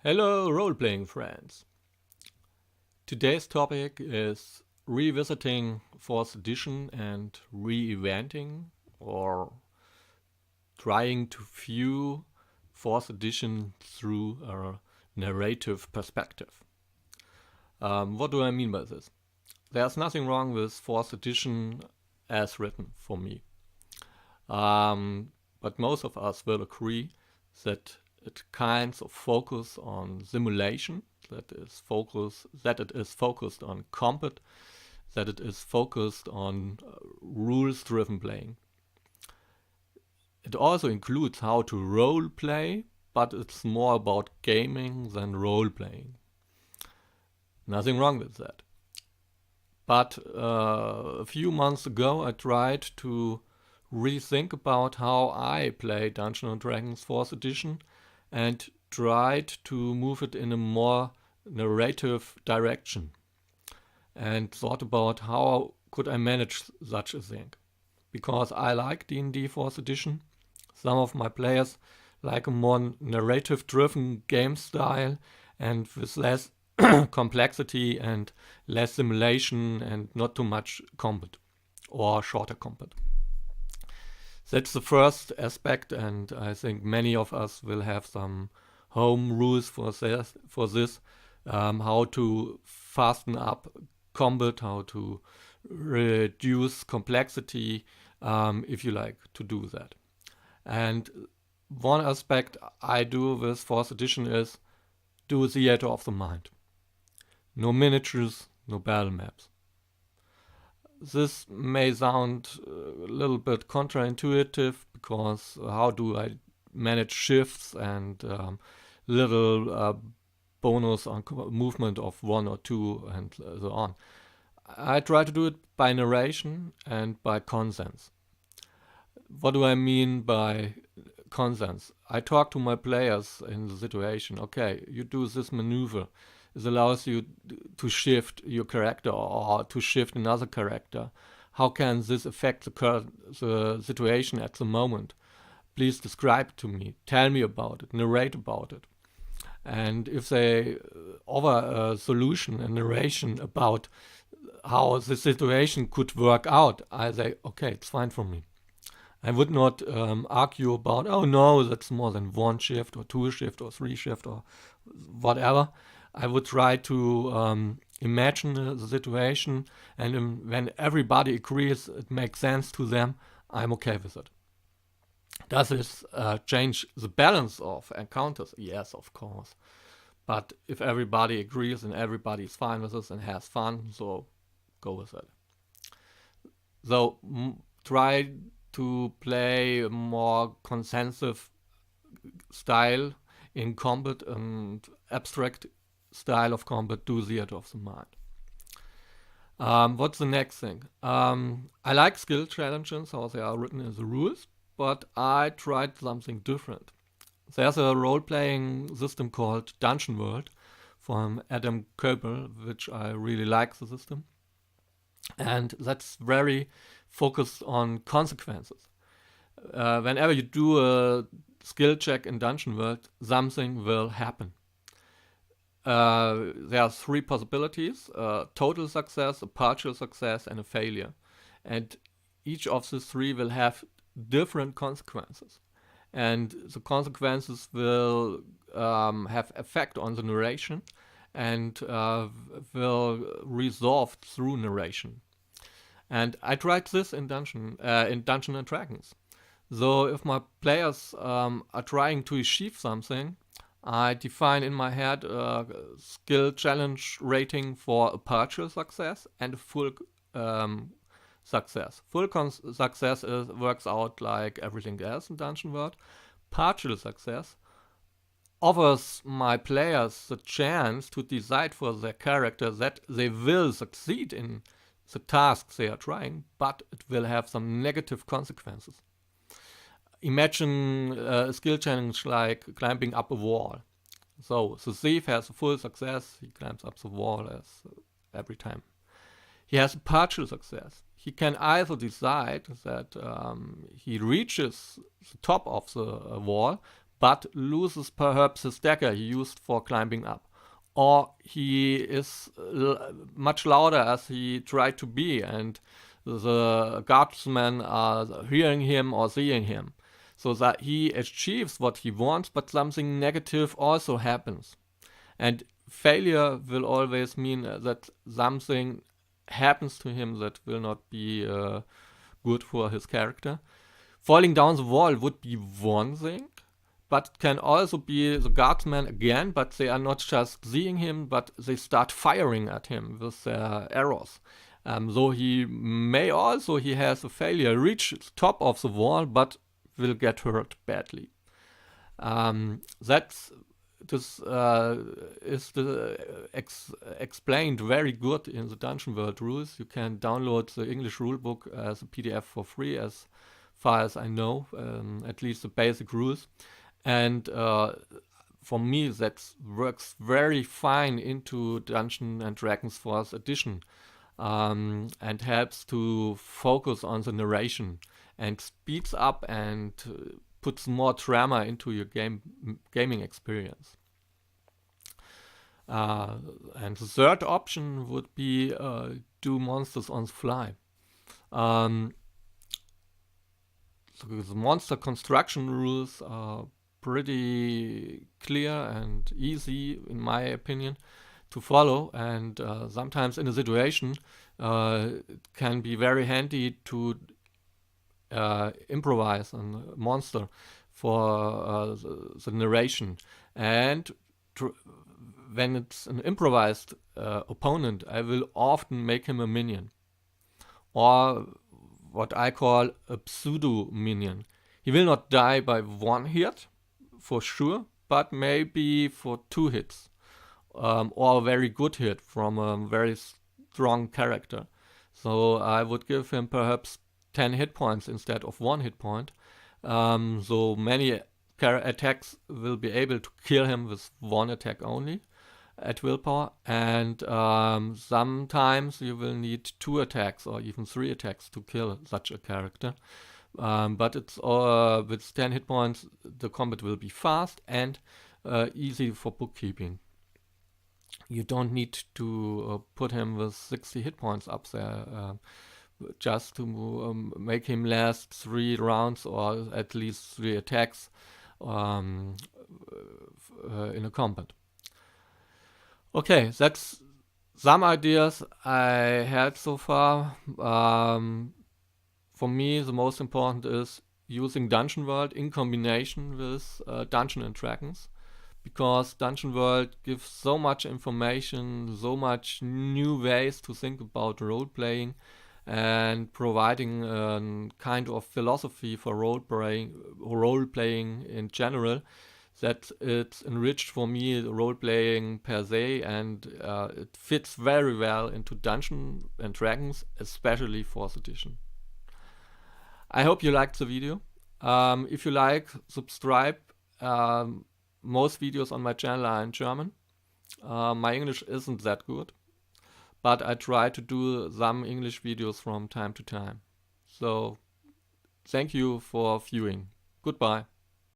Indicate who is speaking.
Speaker 1: Hello, role-playing friends. Today's topic is revisiting 4th edition and re-eventing or trying to view 4th edition through a narrative perspective. What do I mean by this? There's nothing wrong with 4th edition as written for me. But most of us will agree that it kinds of focus on simulation, that it is focused on combat, that it is focused on rules-driven playing. It also includes how to role play, but it's more about gaming than role playing. Nothing wrong with that. But a few months ago I tried to rethink about how I play Dungeons & Dragons 4th edition and tried to move it in a more narrative direction and thought about how could I manage such a thing. Because I like D&D 4th edition. Some of my players like a more narrative-driven game style and with less complexity and less simulation and not too much combat or shorter combat. That's the first aspect, and I think many of us will have some home rules for this, how to fasten up combat, how to reduce complexity, if you like to do that. And one aspect I do with 4th edition is do theater of the mind. No miniatures, no battle maps. This may sound a little bit counterintuitive because how do I manage shifts and little bonus on movement of 1 or 2 and so on. I try to do it by narration and by consents. What do I mean by consents? I talk to my players in the situation. Okay, you do this maneuver. It allows you to shift your character or to shift another character. How can this affect the situation at the moment? Please describe it to me. Tell me about it. Narrate about it. And if they offer a solution, a narration about how the situation could work out, I say, okay, it's fine for me. I would not argue about, oh no, that's more than 1 shift or 2 shift or 3 shift or whatever. I would try to imagine the situation, and when everybody agrees it makes sense to them, I'm okay with it. Does this change the balance of encounters? Yes, of course. But if everybody agrees and everybody's fine with this and has fun, so go with it. So try to play a more consensus style in combat and abstract style of combat, do theater of the mind. What's the next thing? I like skill challenges, how they are written in the rules, but I tried something different. There's a role-playing system called Dungeon World from Adam Koebel, which I really like the system. And that's very focused on consequences. Whenever you do a skill check in Dungeon World, something will happen. There are 3 possibilities, a total success, a partial success, and a failure. And each of the 3 will have different consequences. And the consequences will have effect on the narration and will resolve through narration. And I tried this in Dungeons & Dragons. So if my players are trying to achieve something, I define in my head a skill challenge rating for a partial success and a full success. Full success works out like everything else in Dungeon World. Partial success offers my players the chance to decide for their character that they will succeed in the tasks they are trying, but it will have some negative consequences. Imagine a skill challenge like climbing up a wall. So the thief has a full success, he climbs up the wall as every time. He has a partial success. He can either decide that he reaches the top of the wall, but loses perhaps his dagger he used for climbing up. Or he is much louder as he tried to be, and the guardsmen are hearing him or seeing him. So that he achieves what he wants, but something negative also happens. And failure will always mean that something happens to him that will not be good for his character. Falling down the wall would be one thing, but it can also be the guardsmen again, but they are not just seeing him, but they start firing at him with their arrows. So he may also, he has a failure, reach the top of the wall, but will get hurt badly. This is explained very good in the Dungeon World rules. You can download the English rulebook as a PDF for free, as far as I know, at least the basic rules. And for me, that works very fine into Dungeons and Dragons 4th edition, and helps to focus on the narration and speeds up and puts more drama into your gaming experience. And the third option would be do monsters on the fly. So the monster construction rules are pretty clear and easy, in my opinion, to follow, and sometimes in a situation it can be very handy to improvise a monster for the narration. And when it's an improvised opponent, I will often make him a minion, or what I call a pseudo minion. He will not die by one hit for sure, but maybe for 2 hits, or a very good hit from a very strong character. So I would give him perhaps 10 hit points instead of 1 hit point. So many attacks will be able to kill him with 1 attack only at willpower, and sometimes you will need 2 attacks or even 3 attacks to kill such a character. But it's with 10 hit points, the combat will be fast and easy for bookkeeping. You don't need to put him with 60 hit points up there just to make him last 3 rounds or at least 3 attacks in a combat. Okay, that's some ideas I had so far. For me, the most important is using Dungeon World in combination with Dungeons and Dragons, because Dungeon World gives so much information, so much new ways to think about role-playing, and providing a kind of philosophy for role-playing in general, that it's enriched for me role-playing per se, and it fits very well into Dungeons and Dragons, especially 4th edition. I hope you liked the video. If you like, subscribe. Most videos on my channel are in German. My English isn't that good, but I try to do some English videos from time to time. So thank you for viewing. Goodbye.